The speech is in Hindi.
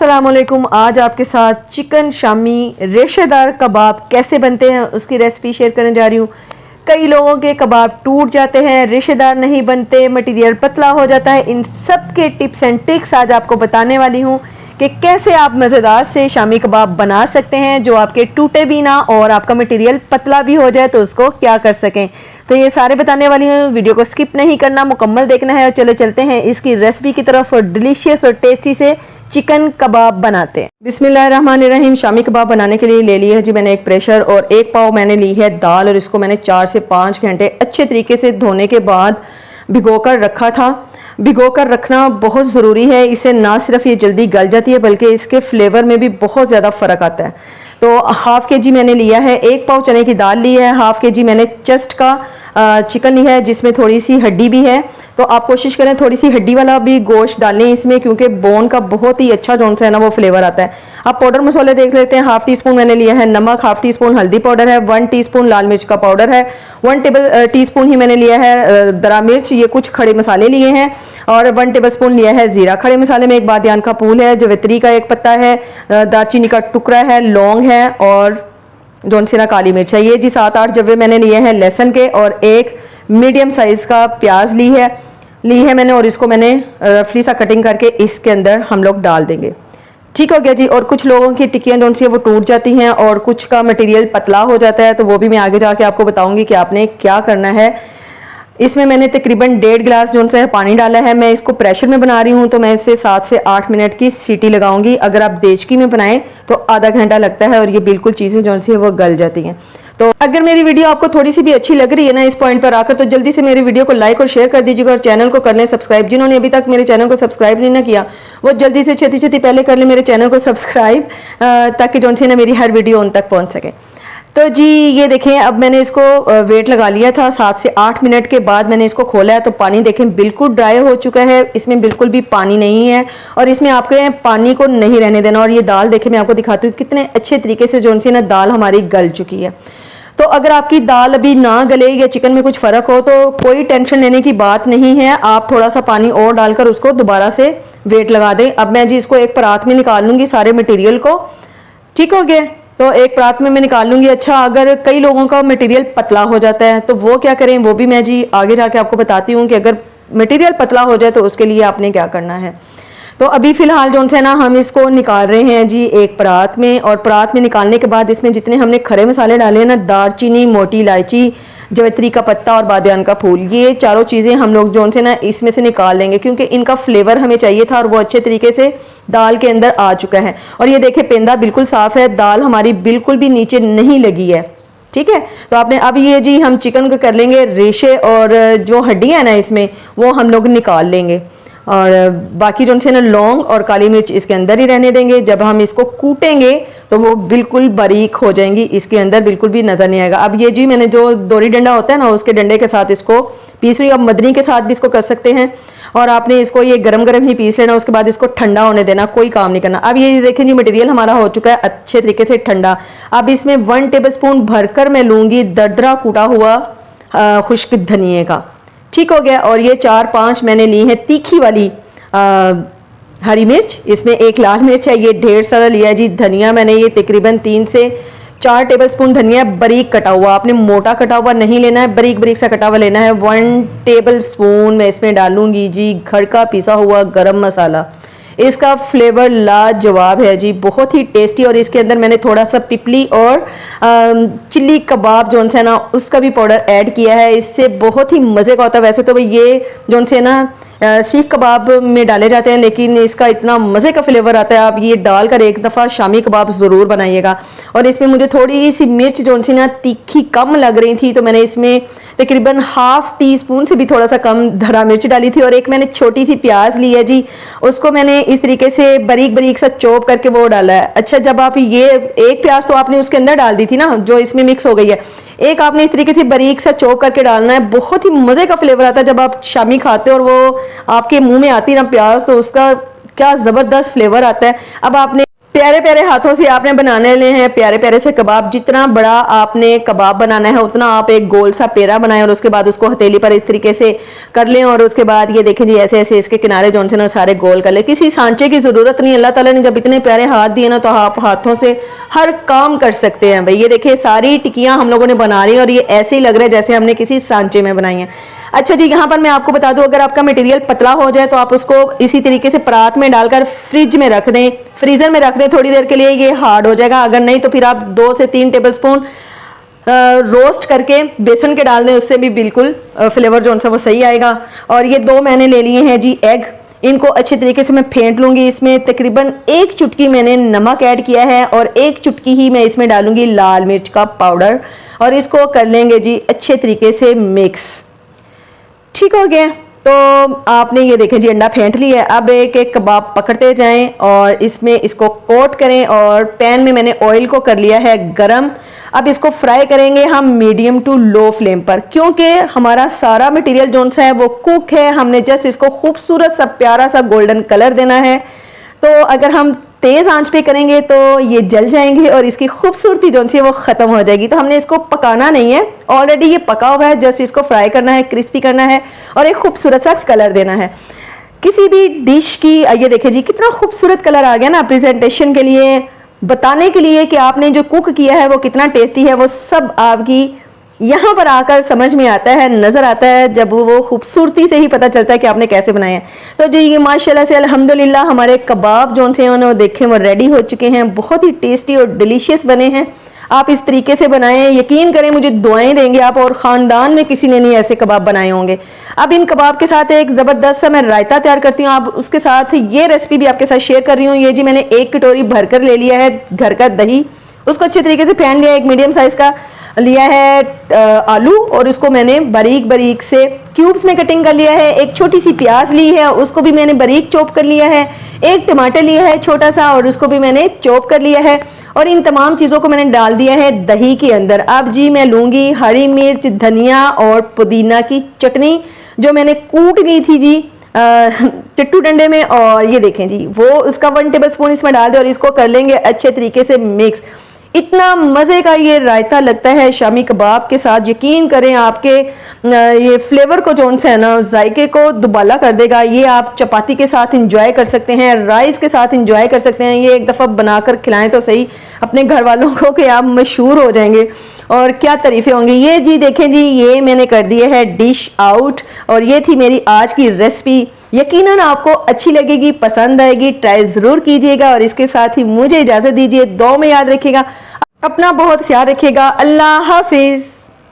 अस्सलाम वालेकुम। आज आपके साथ चिकन शामी रेशेदार कबाब कैसे बनते हैं उसकी रेसिपी शेयर करने जा रही हूँ। कई लोगों के कबाब टूट जाते हैं, रेशेदार नहीं बनते, मटेरियल पतला हो जाता है। इन सब के टिप्स एंड ट्रिक्स आज आपको बताने वाली हूँ कि कैसे आप मज़ेदार से शामी कबाब बना सकते हैं जो आपके टूटे भी ना और आपका मटेरियल पतला भी हो जाए तो उसको क्या कर सकें। तो ये सारे बताने वाली हूँ, वीडियो को स्किप नहीं करना, मुकम्मल देखना है। और चले चलते हैं इसकी रेसिपी की तरफ और डिलीशियस और टेस्टी से चिकन कबाब बनाते हैं। बिस्मिल्लाहिर्रहमानिर्रहीम। शामी कबाब बनाने के लिए ले लिया है जी मैंने एक प्रेशर और एक पाव मैंने ली है दाल और इसको मैंने 4 से 5 घंटे अच्छे तरीके से धोने के बाद भिगोकर रखा था। भिगोकर रखना बहुत ज़रूरी है, इससे ना सिर्फ ये जल्दी गल जाती है बल्कि इसके फ्लेवर में भी बहुत ज़्यादा फ़र्क आता है। तो हाफ़ के जी मैंने लिया है, एक पाव चने की दाल ली है, हाफ़ के जी मैंने चेस्ट का चिकन ली है जिसमें थोड़ी सी हड्डी भी है। तो आप कोशिश करें थोड़ी सी हड्डी वाला भी गोश्त डालें इसमें, क्योंकि बोन का बहुत ही अच्छा जोन सा है ना वो फ्लेवर आता है। आप पाउडर मसाले देख लेते हैं। हाफ टी स्पून मैंने लिया है नमक, हाफ टी स्पून हल्दी पाउडर है, 1 टीस्पून लाल मिर्च का पाउडर है, 1 टेबल टीस्पून ही मैंने लिया है दरा मिर्च, ये कुछ खड़े मसाले लिए हैं, और 1 टेबल स्पून लिया है जीरा। खड़े मसाले में एक बादियान का फूल है, जवित्री का एक पत्ता है, दालचीनी का टुकड़ा है, लौंग है और जोन सी ना काली मिर्च है। ये जी 7-8 जवे मैंने लिए हैं लहसुन के, और एक मीडियम साइज का प्याज ली है मैंने, और इसको मैंने रफली सा कटिंग करके इसके अंदर हम लोग डाल देंगे। ठीक हो गया जी। और कुछ लोगों की टिक्कियाँ जोन सी वो टूट जाती हैं और कुछ का मटेरियल पतला हो जाता है, तो वो भी मैं आगे जाके आपको बताऊंगी कि आपने क्या करना है। इसमें मैंने तकरीबन 1.5 गिलास जोन सा पानी डाला है। मैं इसको प्रेशर में बना रही हूँ तो मैं इसे 7 से 8 मिनट की सीटी लगाऊंगी। अगर आप देचकी में बनाएं तो आधा घंटा लगता है और ये बिल्कुल चीज़ें जोन सी है वो गल जाती हैं। तो अगर मेरी वीडियो आपको थोड़ी सी भी अच्छी लग रही है ना इस पॉइंट पर आकर, तो जल्दी से मेरी वीडियो को लाइक और शेयर कर दीजिएगा और चैनल को कर लें सब्सक्राइब। जिन्होंने अभी तक मेरे चैनल को सब्सक्राइब नहीं ना किया वो जल्दी से छेती पहले कर ले मेरे चैनल को सब्सक्राइब, ताकि जोन सी ना मेरी हर वीडियो उन तक पहुँच सके। तो जी ये देखें, अब मैंने इसको वेट लगा लिया था। 7 से 8 मिनट के बाद मैंने इसको खोला है तो पानी देखें बिल्कुल ड्राई हो चुका है, इसमें बिल्कुल भी पानी नहीं है और इसमें आपके पानी को नहीं रहने देना। और ये दाल देखें, मैं आपको दिखाती हूँ कितने अच्छे तरीके से जो सी ना दाल हमारी गल चुकी है। तो अगर आपकी दाल अभी ना गले या चिकन में कुछ फ़र्क हो तो कोई टेंशन लेने की बात नहीं है, आप थोड़ा सा पानी और डालकर उसको दोबारा से वेट लगा दें। अब मैं जी इसको एक परात में निकाल लूँगी सारे मटेरियल को। ठीक हो गया, तो एक परात में मैं निकाल लूँगी। अच्छा, अगर कई लोगों का मटेरियल पतला हो जाता है तो वो क्या करें, वो भी मैं जी आगे जाके आपको बताती हूँ कि अगर मटेरियल पतला हो जाए तो उसके लिए आपने क्या करना है। तो अभी फ़िलहाल जो है ना हम इसको निकाल रहे हैं जी एक परात में, और परात में निकालने के बाद इसमें जितने हमने खड़े मसाले डाले हैं ना, दालचीनी, मोटी इलायची, जवित्री का पत्ता और बादियान का फूल, ये चारों चीज़ें हम लोग जो से ना इसमें से निकाल लेंगे क्योंकि इनका फ्लेवर हमें चाहिए था और वो अच्छे तरीके से दाल के अंदर आ चुका है। और ये देखें पेंदा बिल्कुल साफ़ है, दाल हमारी बिल्कुल भी नीचे नहीं लगी है। ठीक है, तो आपने अब ये जी हम चिकन को कर लेंगे रेशे और जो हड्डियाँ हैं ना इसमें वो हम लोग निकाल लेंगे, और बाकी जो ना लौंग और काली मिर्च इसके अंदर ही रहने देंगे। जब हम इसको कूटेंगे तो वो बिल्कुल बारीक हो जाएंगी, इसके अंदर बिल्कुल भी नज़र नहीं आएगा। अब ये जी मैंने जो दोरी डंडा होता है ना उसके डंडे के साथ इसको पीस रही हूँ। अब मदनी के साथ भी इसको कर सकते हैं, और आपने इसको ये गरम गरम ही पीस लेना, उसके बाद इसको ठंडा होने देना, कोई काम नहीं करना। अब ये देखें जी मटेरियल हमारा हो चुका है अच्छे तरीके से ठंडा। अब इसमें 1 टेबल स्पून भरकर मैं लूँगी दरदरा कूटा हुआ खुश्क धनिए का। ठीक हो गया। और ये 4-5 मैंने ली है तीखी वाली हरी मिर्च, इसमें 1 लाल मिर्च है, ये ढेर सारा लिया है जी। धनिया मैंने ये तकरीबन 3 से 4 टेबल स्पून धनिया बारीक कटा हुआ, आपने मोटा कटा हुआ नहीं लेना है, बारीक बारीक सा कटा हुआ लेना है। 1 टेबल स्पून मैं इसमें डालूंगी जी घर का पिसा हुआ गरम मसाला, इसका फ्लेवर लाजवाब है जी, बहुत ही टेस्टी। और इसके अंदर मैंने थोड़ा सा पिपली और चिल्ली कबाब जोन से ना उसका भी पाउडर ऐड किया है, इससे बहुत ही मज़े का होता है। वैसे तो ये जोन से ना सीख कबाब में डाले जाते हैं, लेकिन इसका इतना मज़े का फ्लेवर आता है। आप ये डालकर एक दफ़ा शामी कबाब ज़रूर बनाइएगा। और इसमें मुझे थोड़ी सी मिर्च जोन सी ना तीखी कम लग रही थी तो मैंने इसमें तकरीबन हाफ टी स्पून से भी थोड़ा सा कम धरा मिर्च डाली थी। और एक मैंने छोटी सी प्याज ली है जी, उसको मैंने इस तरीके से बारीक बारीक सा चॉप करके वो डाला है। अच्छा, जब आप ये एक प्याज तो आपने उसके अंदर डाल दी थी ना जो इसमें मिक्स हो गई है, एक आपने इस तरीके से बारीक सा चॉप करके डालना है। बहुत ही मज़े का फ्लेवर आता है जब आप शामी खाते हो और वो आपके मुंह में आती ना प्याज, तो उसका क्या ज़बरदस्त फ्लेवर आता है। अब आपने प्यारे प्यारे हाथों से आपने बनाने ले हैं प्यारे प्यारे से कबाब। जितना बड़ा आपने कबाब बनाना है उतना आप एक गोल सा पेड़ा बनाएं और उसके बाद उसको हथेली पर इस तरीके से कर लें और उसके बाद ये देखें जी ऐसे ऐसे इसके किनारे जो से ना सारे गोल कर लें। किसी सांचे की जरूरत नहीं, अल्लाह ताला ने जब इतने प्यारे हाथ दिए ना तो आप हाथों से हर काम कर सकते हैं भाई। ये देखिए सारी टिक्कियां हम लोगों ने बना ली और ये ऐसे ही लग रहा है जैसे हमने किसी सांचे में बनाई है। अच्छा जी, यहाँ पर मैं आपको बता दूं, अगर आपका मटेरियल पतला हो जाए तो आप उसको इसी तरीके से परात में डालकर फ्रिज में रख दें, फ्रीजर में रख दें थोड़ी देर के लिए, ये हार्ड हो जाएगा। अगर नहीं तो फिर आप 2 से 3 टेबलस्पून रोस्ट करके बेसन के डाल दें, उससे भी बिल्कुल फ्लेवर जो सा वो सही आएगा। और ये 2 मैंने ले लिए हैं जी एग, इनको अच्छे तरीके से मैं फेंट लूंगी। इसमें तकरीबन 1 चुटकी मैंने नमक ऐड किया है और 1 चुटकी ही मैं इसमें डालूंगी लाल मिर्च का पाउडर और इसको कर लेंगे जी अच्छे तरीके से मिक्स। ठीक हो गया। तो आपने ये देखें जी अंडा फेंट लिया है। अब एक एक कबाब पकड़ते जाएं और इसमें इसको कोट करें और पैन में मैंने ऑयल को कर लिया है गरम। अब इसको फ्राई करेंगे हम मीडियम टू लो फ्लेम पर, क्योंकि हमारा सारा मटेरियल जो सा है वो कुक है। हमने जस्ट इसको खूबसूरत सा प्यारा सा गोल्डन कलर देना है। तो अगर हम तेज आंच पे करेंगे तो ये जल जाएंगे और इसकी खूबसूरती जो सी है वो खत्म हो जाएगी। तो हमने इसको पकाना नहीं है, ऑलरेडी ये पका हुआ है, जस्ट इसको फ्राई करना है, क्रिस्पी करना है और एक खूबसूरत सा कलर देना है किसी भी डिश की। ये देखिए जी कितना खूबसूरत कलर आ गया ना, प्रेजेंटेशन के लिए, बताने के लिए कि आपने जो कुक किया है वो कितना टेस्टी है। वो सब आपकी यहाँ पर आकर समझ में आता है, नजर आता है, जब वो खूबसूरती से ही पता चलता है कि आपने कैसे बनाए हैं। तो जी ये माशाल्लाह से अल्हम्दुलिल्लाह हमारे कबाब जो से वो देखें वो रेडी हो चुके हैं, बहुत ही टेस्टी और डिलीशियस बने हैं। आप इस तरीके से बनाएं, यकीन करें मुझे दुआएं देंगे आप, और खानदान में किसी ने नहीं ऐसे कबाब बनाए होंगे। अब इन कबाब के साथ एक जबरदस्त सा मैं रायता तैयार करती हूँ। आप उसके साथ ये रेसिपी भी आपके साथ शेयर कर रही हूँ। ये जी मैंने 1 कटोरी भरकर ले लिया है घर का दही, उसको अच्छे तरीके से फेंट लिया। एक मीडियम साइज का लिया है आलू और उसको मैंने बारीक बारीक से क्यूब्स में कटिंग कर लिया है। एक छोटी सी प्याज ली है, उसको भी मैंने बारीक चॉप कर लिया है। एक टमाटर लिया है छोटा सा और उसको भी मैंने चॉप कर लिया है। और इन तमाम चीज़ों को मैंने डाल दिया है दही के अंदर। अब जी मैं लूँगी हरी मिर्च, धनिया और पुदीना की चटनी जो मैंने कूट ली थी जी चट्टू डंडे में, और ये देखें जी वो उसका 1 टेबलस्पून इसमें डाल दें और इसको कर लेंगे अच्छे तरीके से मिक्स। इतना मज़े का ये रायता लगता है शामी कबाब के साथ, यकीन करें आपके ये फ्लेवर को जो है ना जायके को दुबाला कर देगा। ये आप चपाती के साथ इंजॉय कर सकते हैं, राइस के साथ इंजॉय कर सकते हैं। ये एक दफ़ा बनाकर खिलाएं तो सही अपने घर वालों को कि आप मशहूर हो जाएंगे और क्या तारीफ़ें होंगी। ये जी देखें जी ये मैंने कर दिया है डिश आउट और ये थी मेरी आज की रेसिपी। यकीनन आपको अच्छी लगेगी, पसंद आएगी, ट्राई ज़रूर कीजिएगा। और इसके साथ ही मुझे इजाज़त दीजिए, दुआ में याद रखिएगा, अपना बहुत ख्याल रखिएगा। अल्लाह हाफिज़।